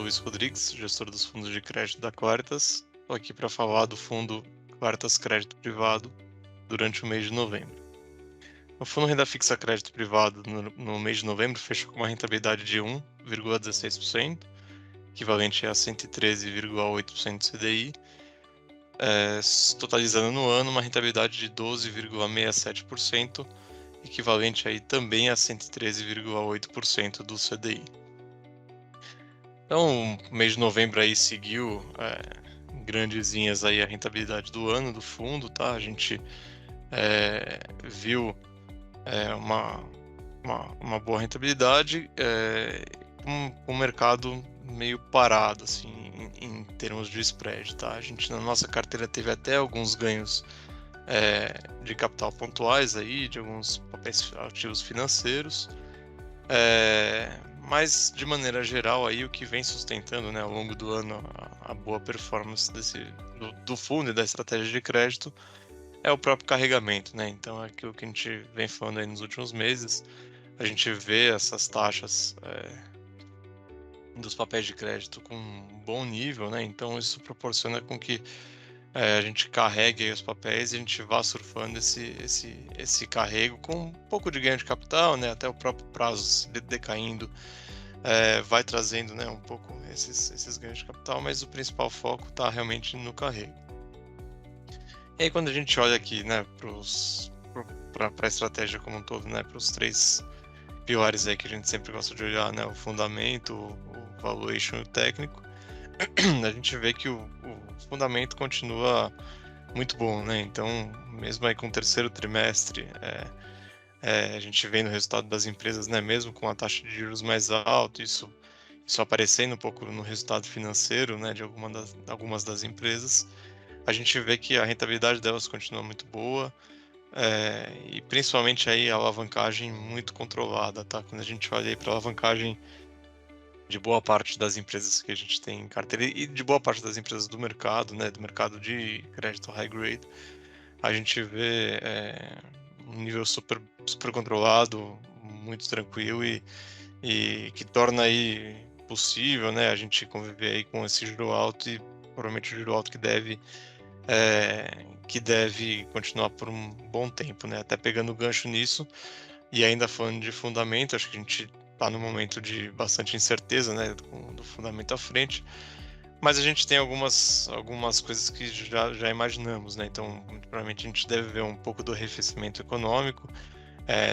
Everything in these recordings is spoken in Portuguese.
Luiz Rodrigues, gestor dos fundos de crédito da Quáritas. Estou aqui para falar do fundo Quáritas Crédito Privado durante o mês de novembro. O fundo Renda Fixa Crédito Privado no mês de novembro fechou com uma rentabilidade de 1,16%, equivalente a 113,8% do CDI, totalizando no ano uma rentabilidade de 12,67%, equivalente aí também a 113,8% do CDI. Então, o mês de novembro aí seguiu em grandes linhas aí a rentabilidade do ano do fundo, tá? A gente viu uma boa rentabilidade, com o mercado meio parado, assim, em termos de spread, tá? A gente, na nossa carteira, teve até alguns ganhos de capital pontuais aí, de alguns papéis ativos financeiros, mas de maneira geral aí o que vem sustentando, né, ao longo do ano a boa performance do fundo e da estratégia de crédito é o próprio carregamento, né? Então é aquilo que a gente vem falando aí nos últimos meses. A gente vê essas taxas dos papéis de crédito com um bom nível, né? Então isso proporciona com que a gente carregue aí os papéis e a gente vá surfando esse carrego com um pouco de ganho de capital, né? Até o próprio prazo decaindo vai trazendo, né, um pouco esses ganhos de capital, mas o principal foco está realmente no carrego. E aí quando a gente olha aqui, né, para a estratégia como um todo, né, para os três pilares aí que a gente sempre gosta de olhar, né, o fundamento, o valuation e o técnico, a gente vê que o fundamento continua muito bom, né? Então, mesmo aí com o terceiro trimestre, a gente vê no resultado das empresas, né, mesmo com a taxa de juros mais alta, isso aparecendo um pouco no resultado financeiro, né, de algumas das empresas, a gente vê que a rentabilidade delas continua muito boa, e principalmente aí a alavancagem muito controlada, tá? Quando a gente olha aí para a alavancagem de boa parte das empresas que a gente tem em carteira e de boa parte das empresas do mercado, né, do mercado de crédito high grade, a gente vê um nível super controlado, muito tranquilo e que torna aí possível, né, a gente conviver aí com esse juro alto e provavelmente o juro alto que deve continuar por um bom tempo, né, até pegando o gancho nisso e ainda falando de fundamento, acho que a gente está num momento de bastante incerteza, né, do fundamento à frente, mas a gente tem algumas coisas que já imaginamos, né, então muito provavelmente a gente deve ver um pouco do arrefecimento econômico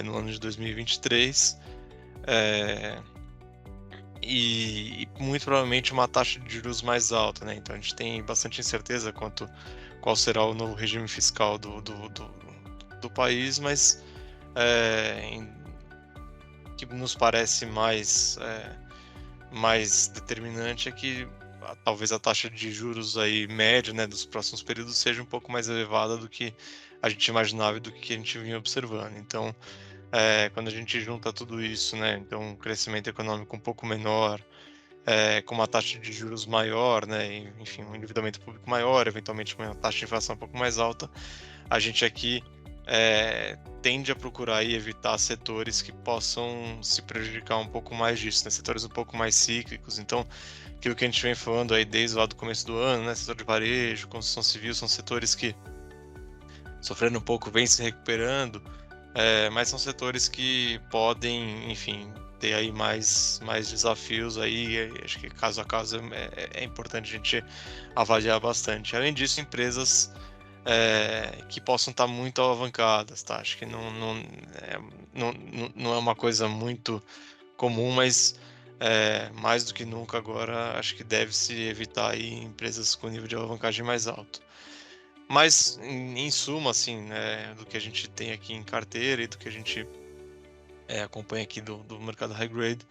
no ano de 2023, e muito provavelmente uma taxa de juros mais alta, né, então a gente tem bastante incerteza qual será o novo regime fiscal do país, mas que nos parece mais determinante é que talvez a taxa de juros aí média, né, dos próximos períodos seja um pouco mais elevada do que a gente imaginava e do que a gente vinha observando. Então, quando a gente junta tudo isso, né, então um crescimento econômico um pouco menor, com uma taxa de juros maior, né, enfim, um endividamento público maior, eventualmente uma taxa de inflação um pouco mais alta, a gente aqui tende a procurar e evitar setores que possam se prejudicar um pouco mais disso, né? Setores um pouco mais cíclicos. Então, aquilo que a gente vem falando aí desde lá do começo do ano, né? Setor de varejo, construção civil, são setores que sofrendo um pouco, vêm se recuperando, mas são setores que podem, enfim, ter aí mais desafios aí, acho que caso a caso é importante a gente avaliar bastante. Além disso, empresas que possam estar muito alavancadas, tá? Acho que não é uma coisa muito comum, mas mais do que nunca agora acho que deve-se evitar aí empresas com nível de alavancagem mais alto. Mas em suma, assim, né, do que a gente tem aqui em carteira e do que a gente acompanha aqui do mercado high grade,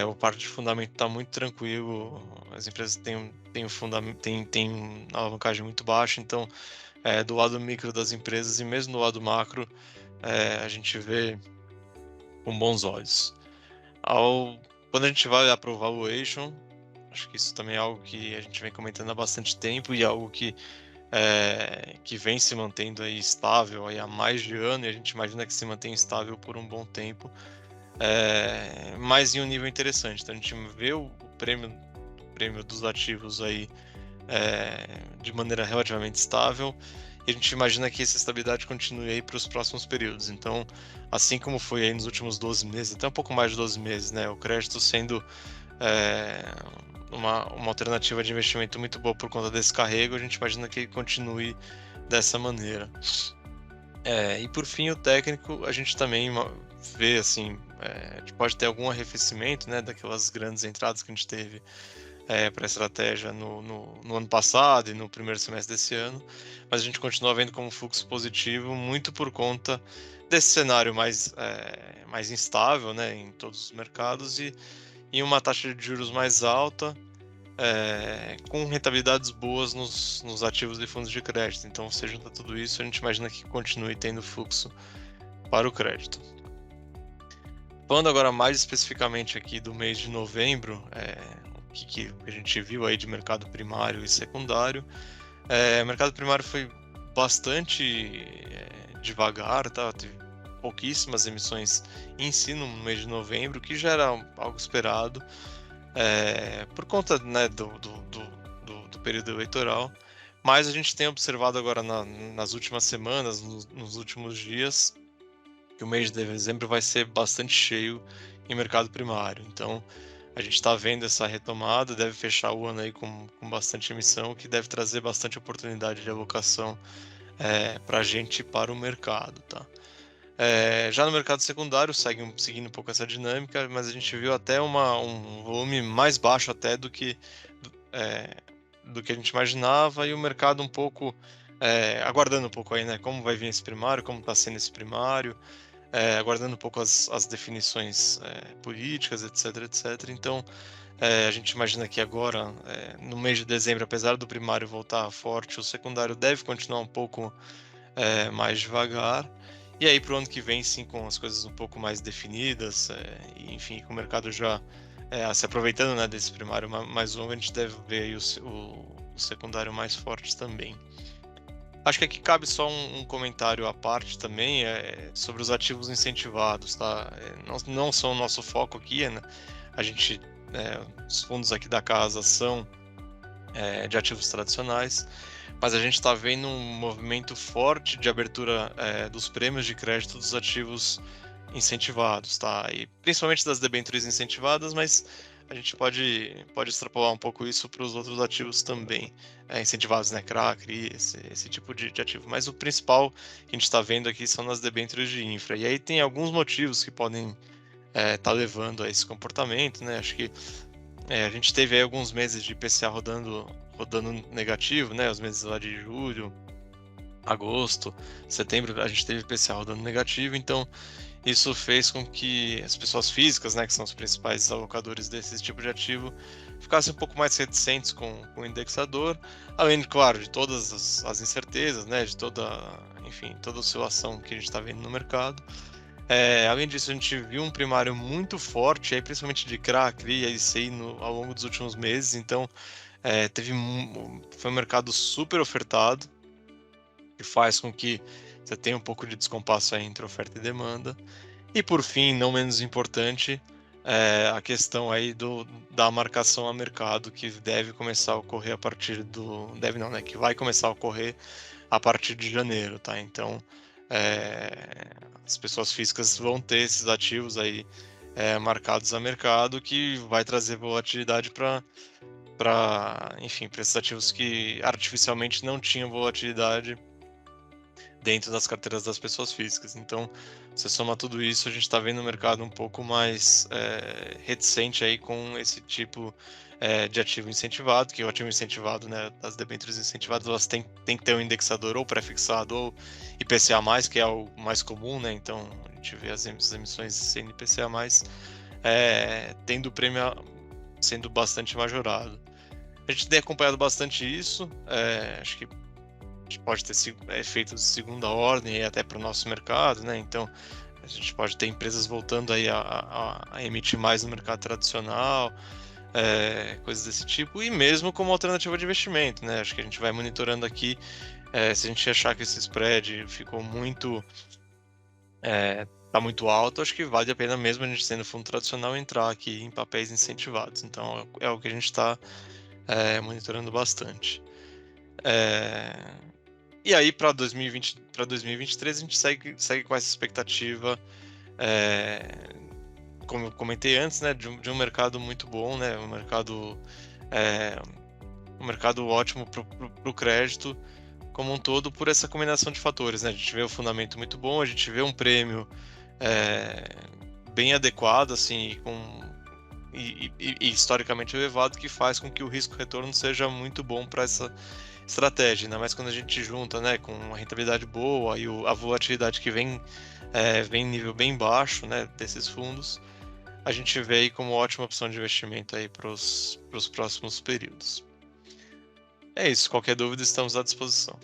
o parte de fundamento está muito tranquilo, as empresas têm alavancagem muito baixa, então do lado micro das empresas e mesmo do lado macro, a gente vê com bons olhos. Quando a gente vai olhar para o valuation, acho que isso também é algo que a gente vem comentando há bastante tempo e algo que vem se mantendo aí estável aí há mais de ano, e a gente imagina que se mantém estável por um bom tempo, mas em um nível interessante. Então a gente vê o prêmio prêmio dos ativos aí de maneira relativamente estável, e a gente imagina que essa estabilidade continue aí para os próximos períodos. Então, assim como foi aí nos últimos 12 meses, até um pouco mais de 12 meses, né, o crédito sendo uma alternativa de investimento muito boa por conta desse carrego, a gente imagina que ele continue dessa maneira. E por fim, o técnico, a gente também vê assim, a gente pode ter algum arrefecimento, né, daquelas grandes entradas que a gente teve para a estratégia no ano passado e no primeiro semestre desse ano, mas a gente continua vendo como fluxo positivo, muito por conta desse cenário mais instável, né, em todos os mercados, e uma taxa de juros mais alta, com rentabilidades boas nos ativos de fundos de crédito. Então, se junta tudo isso, a gente imagina que continue tendo fluxo para o crédito. Falando agora mais especificamente aqui do mês de novembro, o que a gente viu aí de mercado primário e secundário. O mercado primário foi bastante devagar, tá? Teve pouquíssimas emissões em si no mês de novembro, que já era algo esperado, por conta, né, do período eleitoral. Mas a gente tem observado agora nas últimas semanas, nos últimos dias, que o mês de dezembro vai ser bastante cheio em mercado primário. Então, a gente está vendo essa retomada, deve fechar o ano aí com bastante emissão, que deve trazer bastante oportunidade de alocação para a gente e para o mercado, tá? Já no mercado secundário, seguindo um pouco essa dinâmica, mas a gente viu até um volume mais baixo até do que a gente imaginava, e o mercado um pouco aguardando um pouco aí, né? Como vai vir esse primário, como está sendo esse primário, aguardando um pouco as definições políticas, etc, etc. Então, a gente imagina que agora, no mês de dezembro, apesar do primário voltar forte, o secundário deve continuar um pouco mais devagar. E aí, para o ano que vem, sim, com as coisas um pouco mais definidas, e, enfim, com o mercado já se aproveitando, né, desse primário mais longo, a gente deve ver aí o secundário mais forte também. Acho que aqui cabe só um comentário à parte também sobre os ativos incentivados, tá? Não são o nosso foco aqui, né? A gente, os fundos aqui da casa são de ativos tradicionais, mas a gente está vendo um movimento forte de abertura dos prêmios de crédito dos ativos incentivados, tá? E principalmente das debêntures incentivadas, mas a gente pode extrapolar um pouco isso para os outros ativos também, incentivados, né? CRA, CRI, esse tipo de ativo. Mas o principal que a gente está vendo aqui são nas debêntures de infra. E aí tem alguns motivos que podem estar levando a esse comportamento, né? Acho que a gente teve aí alguns meses de IPCA rodando negativo, né? Os meses lá de julho, agosto, setembro, a gente teve IPCA rodando negativo, então isso fez com que as pessoas físicas, né, que são os principais alocadores desse tipo de ativo, ficassem um pouco mais reticentes com o indexador, além, claro, de todas as incertezas, né, de toda oscilação que a gente está vendo no mercado. Além disso, a gente viu um primário muito forte, aí, principalmente de CRA, CRI e ICI ao longo dos últimos meses, então foi um mercado super ofertado, que faz com que você tenha um pouco de descompasso aí entre oferta e demanda. E por fim, não menos importante, a questão aí da marcação a mercado, que deve começar a ocorrer que vai começar a ocorrer a partir de janeiro, tá? Então, as pessoas físicas vão ter esses ativos aí marcados a mercado, que vai trazer volatilidade para esses ativos que artificialmente não tinham volatilidade dentro das carteiras das pessoas físicas. Então, você soma tudo isso, a gente está vendo o mercado um pouco mais reticente aí com esse tipo de ativo incentivado, que o ativo incentivado, né, as debêntures incentivadas, elas têm que ter um indexador ou pré-fixado ou IPCA+, que é o mais comum, né? Então, a gente vê as emissões sendo IPCA+, tendo o prêmio sendo bastante majorado. A gente tem acompanhado bastante isso, acho que a gente pode ter efeitos de segunda ordem até para o nosso mercado, né? Então, a gente pode ter empresas voltando aí a emitir mais no mercado tradicional, coisas desse tipo, e mesmo como alternativa de investimento, né? Acho que a gente vai monitorando aqui, se a gente achar que esse spread ficou muito tá muito alto, acho que vale a pena mesmo a gente sendo fundo tradicional entrar aqui em papéis incentivados. Então é o que a gente está monitorando bastante. E aí para 2020, para 2023 a gente segue com essa expectativa, como eu comentei antes, né, de um mercado muito bom, né, um mercado ótimo para o crédito como um todo por essa combinação de fatores, né? A gente vê um fundamento muito bom, a gente vê um prêmio é, bem adequado, assim, e historicamente elevado, que faz com que o risco-retorno seja muito bom para essa estratégia, ainda mais quando a gente junta, né, com uma rentabilidade boa e a volatilidade que vem em nível bem baixo, né, desses fundos, a gente vê aí como ótima opção de investimento aí para os próximos períodos. É isso, qualquer dúvida estamos à disposição.